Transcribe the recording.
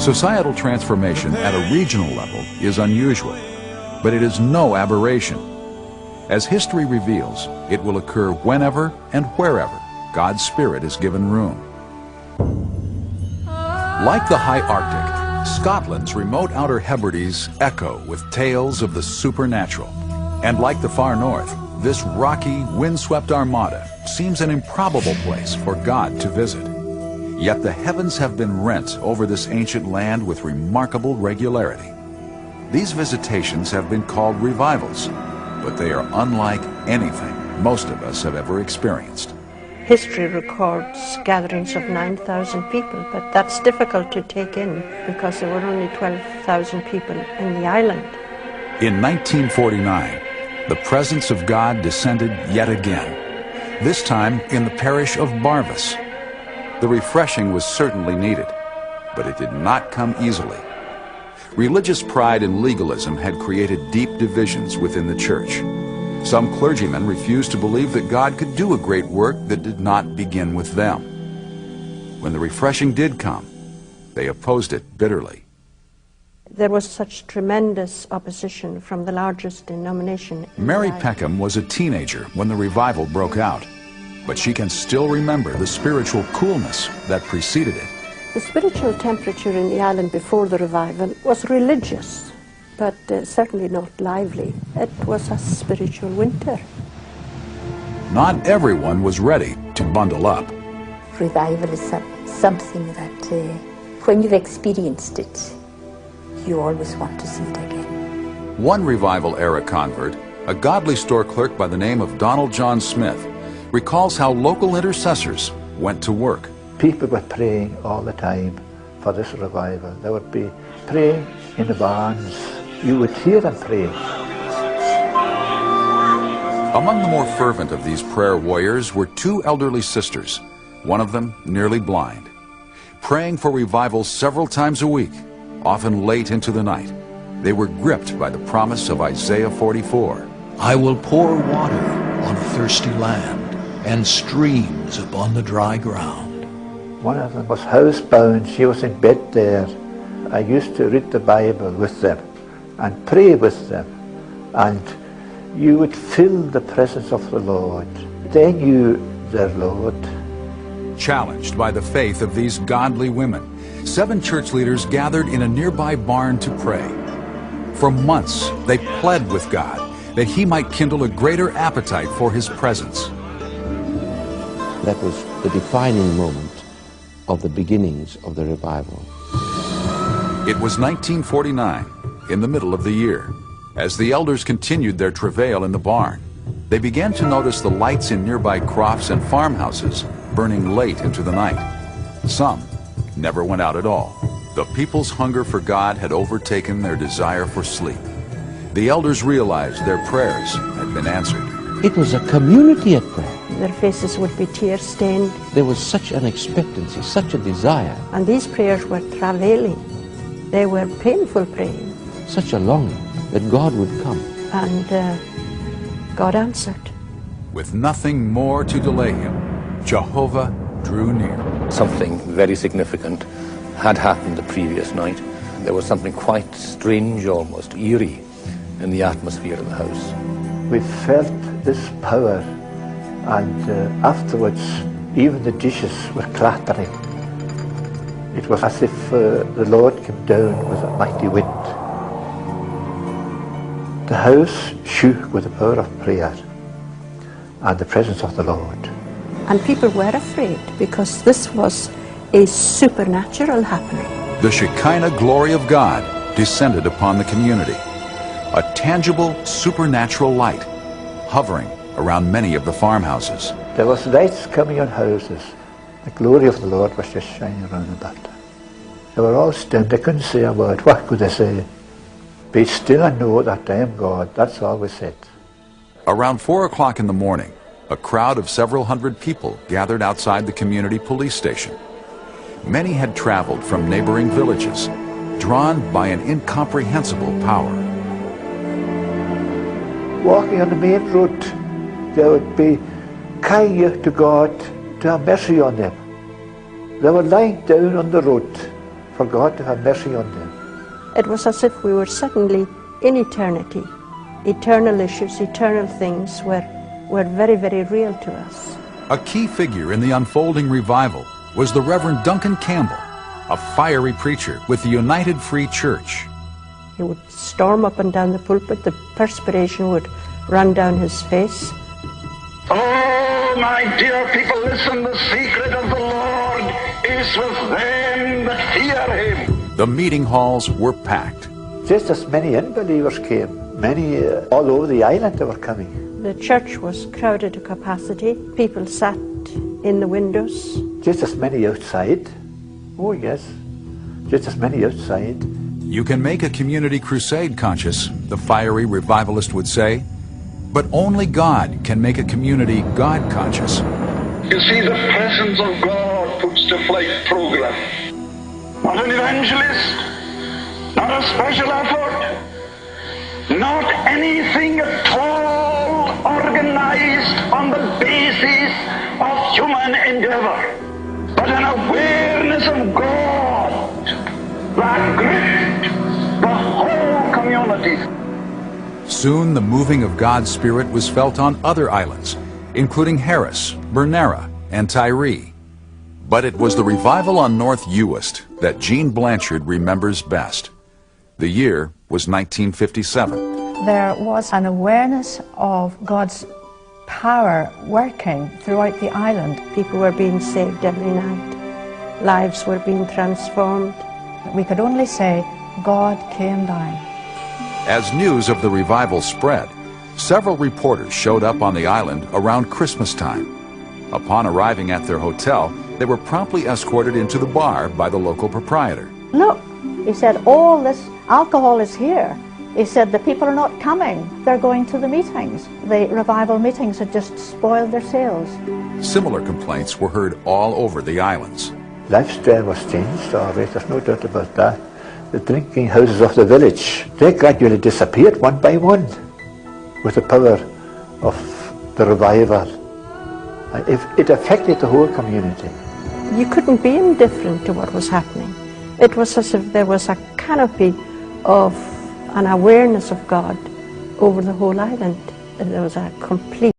Societal transformation at a regional level is unusual, but it is no aberration. As history reveals, it will occur whenever and wherever God's Spirit is given room. Like the high Arctic, Scotland's remote outer Hebrides echo with tales of the supernatural. And like the far north, this rocky, windswept armada seems an improbable place for God to visit. Yet the heavens have been rent over this ancient land with remarkable regularity. These visitations have been called revivals, but they are unlike anything most of us have ever experienced. History records gatherings of 9,000 people, but that's difficult to take in because there were only 12,000 people in the island. In 1949, the presence of God descended yet again, this time in the parish of Barvas. The refreshing was certainly needed, but it did not come easily. Religious pride and legalism had created deep divisions within the church. Some clergymen refused to believe that God could do a great work that did not begin with them. When the refreshing did come, they opposed it bitterly. There was such tremendous opposition from the largest denomination. Mary Peckham was a teenager when the revival broke out, but she can still remember the spiritual coolness that preceded it. The spiritual temperature in the island before the revival was religious, but certainly not lively. It was a spiritual winter. Not everyone was ready to bundle up. Revival is something that when you've experienced it, you always want to see it again. One revival-era convert, a godly store clerk by the name of Donald John Smith, recalls how local intercessors went to work. People were praying all the time for this revival. They would be praying in the barns. You would hear them praying. Among the more fervent of these prayer warriors were two elderly sisters, one of them nearly blind, praying for revival several times a week, often late into the night. They were gripped by the promise of Isaiah 44. I will pour water on a thirsty land and streams upon the dry ground. One of them was housebound. She was in bed there. I used to read the Bible with them and pray with them, and you would feel the presence of the Lord. They knew their Lord. Challenged by the faith of these godly women, 7 church leaders gathered in a nearby barn to pray. For months, they pled with God that He might kindle a greater appetite for His presence. That was the defining moment of the beginnings of the revival. It was 1949, in the middle of the year. As the elders continued their travail in the barn, they began to notice the lights in nearby crofts and farmhouses burning late into the night. Some never went out at all. The people's hunger for God had overtaken their desire for sleep. The elders realized their prayers had been answered. It was a community at prayer. Their faces would be tear-stained. There was such an expectancy, such a desire. And these prayers were travailing. They were painful praying. Such a longing that God would come. And God answered. With nothing more to delay Him, Jehovah drew near. Something very significant had happened the previous night. There was something quite strange, almost eerie, in the atmosphere of the house. We felt this power, and afterwards even the dishes were clattering. It was as if the Lord came down with a mighty wind. The house shook with the power of prayer and the presence of the Lord. And people were afraid because this was a supernatural happening. The Shekinah glory of God descended upon the community. A tangible supernatural light hovering around many of the farmhouses. There was lights coming on houses. The glory of the Lord was just shining around about them. They were all stunned. They couldn't say a word. What could they say? Be still and know that I am God. That's all we said. Around 4 o'clock in the morning, a crowd of several hundred people gathered outside the community police station. Many had traveled from neighboring villages, drawn by an incomprehensible power. Walking on the main road, they would be crying out to God to have mercy on them. They were lying down on the road, for God to have mercy on them. It was as if we were suddenly in eternity. Eternal issues, eternal things were very, very real to us. A key figure in the unfolding revival was the Reverend Duncan Campbell, a fiery preacher with the United Free Church. He would storm up and down the pulpit, the perspiration would run down his face. Oh, my dear people, listen, the secret of the Lord is with them that fear him. The meeting halls were packed. Just as many unbelievers came, many all over the island they were coming. The church was crowded to capacity. People sat in the windows. Just as many outside. Oh yes, just as many outside. You can make a community crusade conscious, the fiery revivalist would say, but only God can make a community God conscious. You see, the presence of God puts to flight program. Not an evangelist, not a special effort, not anything at all organized on the basis of human endeavor, but an awareness of God that gripped the whole community. Soon the moving of God's Spirit was felt on other islands, including Harris, Bernera, and Tiree. But it was the revival on North Uist that Jean Blanchard remembers best. The year was 1957. There was an awareness of God's power working throughout the island. People were being saved every night. Lives were being transformed. We could only say, God came down. As news of the revival spread, several reporters showed up on the island around Christmas time. Upon arriving at their hotel, they were promptly escorted into the bar by the local proprietor. Look, he said, all this alcohol is here. He said, the people are not coming. They're going to the meetings. The revival meetings had just spoiled their sales. Similar complaints were heard all over the islands. Lifestyle was changed, all right, there's no doubt about that. The drinking houses of the village, they gradually disappeared one by one with the power of the revival. It affected the whole community. You couldn't be indifferent to what was happening. It was as if there was a canopy of an awareness of God over the whole island. There was a complete